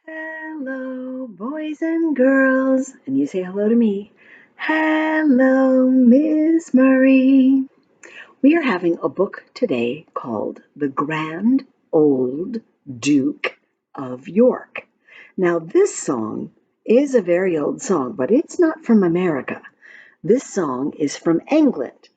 Hello, boys and girls. And you say hello to me. Hello, Miss Marie. We are having a book today called The Grand Old Duke of York. Now, this song is a very old song, but it's not from America. This song is from England,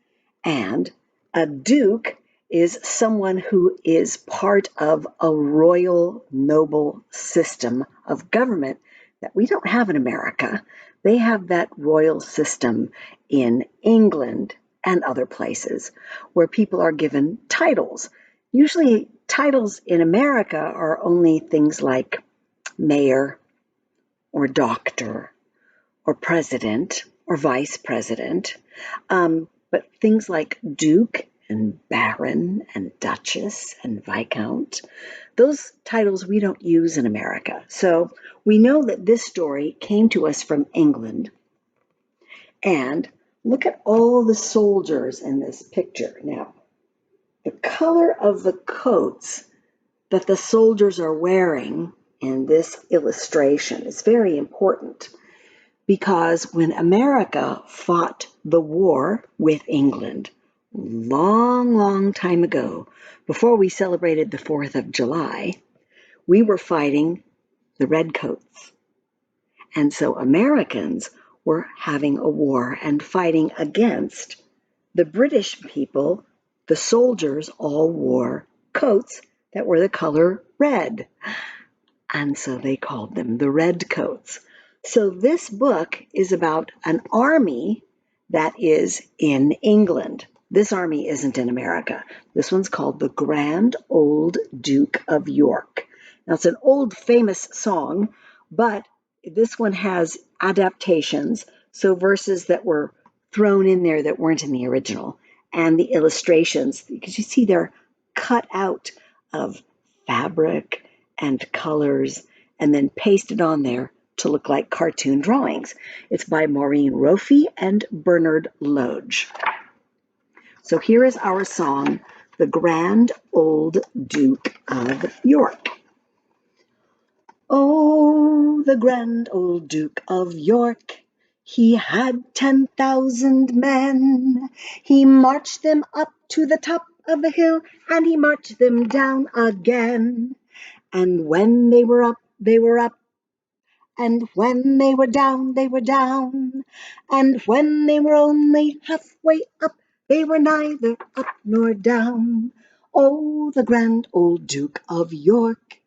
and a duke is someone who is part of a royal noble system of government that we don't have in America. They have that royal system in England and other places where people are given titles. Usually, titles in America are only things like mayor or doctor or president or vice president. But things like duke and baron and duchess and viscount, those titles we don't use in America. So we know that this story came to us from England. And look at all the soldiers in this picture. Now, the color of the coats that the soldiers are wearing in this illustration is very important, because when America fought the war with England long time ago, before we celebrated the 4th of July, we were fighting the Redcoats. And so Americans were having a war and fighting against the British people. The soldiers all wore coats that were the color red. And so they called them the Redcoats. So this book is about an army that is in England. This army isn't in America. This one's called The Grand Old Duke of York. Now, it's an old famous song, but this one has adaptations, so verses that were thrown in there that weren't in the original, and the illustrations, because you see they're cut out of fabric and colors and then pasted on there to look like cartoon drawings. It's by Maureen Roffey and Bernard Lodge. So here is our song, The Grand Old Duke of York. Oh, the grand old Duke of York, he had 10,000 men. He marched them up to the top of the hill, and he marched them down again. And when they were up, they were up. And when they were down, they were down. And when they were only halfway up, they were neither up nor down. Oh, the grand old Duke of York,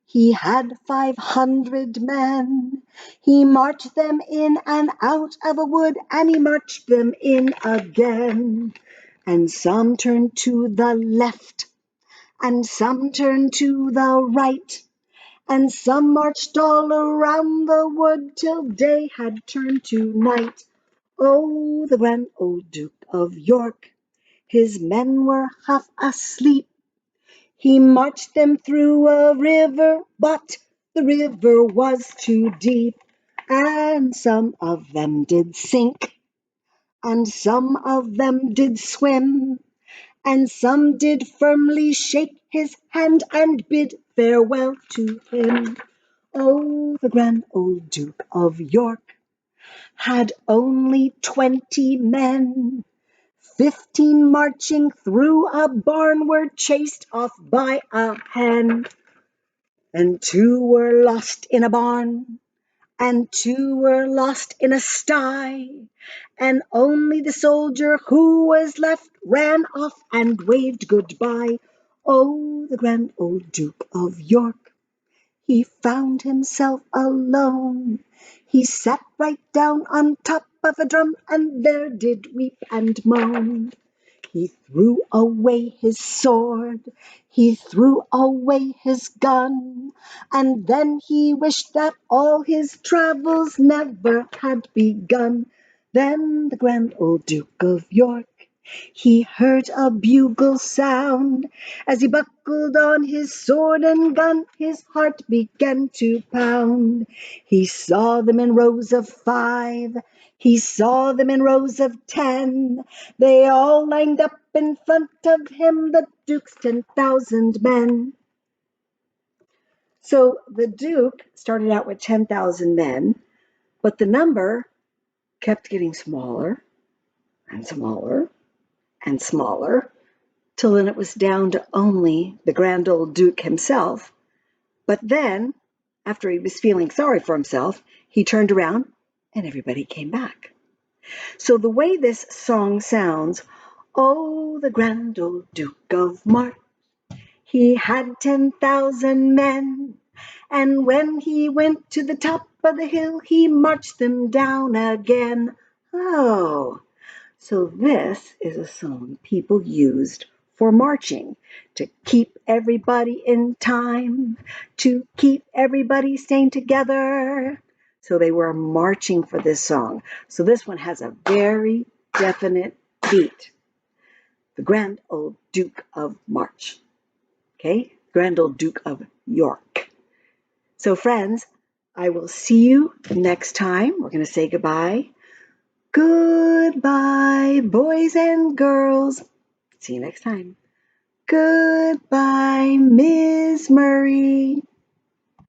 he had 500 men. He marched them in and out of a wood, and he marched them in again. And some turned to the left, and some turned to the right, and some marched all around the wood till day had turned to night. Oh, the grand old Duke of York, his men were half asleep. He marched them through a river, but the river was too deep, and some of them did sink, and some of them did swim, and some did firmly shake his hand and bid farewell to him. Oh, the grand old Duke of York had only 20 men. 15 marching through a barn were chased off by a hen, and 2 were lost in a barn, and 2 were lost in a sty, and only the soldier who was left ran off and waved goodbye. Oh, the grand old Duke of York, he found himself alone. He sat right down on top of a drum, and there did weep and moan. He threw away his sword, he threw away his gun, and then he wished that all his travels never had begun. Then the grand old Duke of York, he heard a bugle sound. As he buckled on his sword and gun, his heart began to pound. He saw them in rows of 5, he saw them in rows of 10. They all lined up in front of him, the Duke's 10,000 men. So the Duke started out with 10,000 men, but the number kept getting smaller and smaller and smaller, till then it was down to only the grand old Duke himself. But then, after he was feeling sorry for himself, he turned around and everybody came back. So the way this song sounds, oh, the grand old Duke of March, he had 10,000 men. And when he went to the top of the hill, he marched them down again. Oh, so this is a song people used for marching, to keep everybody in time, to keep everybody staying together. So they were marching for this song. So this one has a very definite beat. The Grand Old Duke of March. Okay? Grand Old Duke of York. So friends, I will see you next time. We're going to say goodbye. Goodbye, boys and girls. See you next time. Goodbye, Miss Maureen.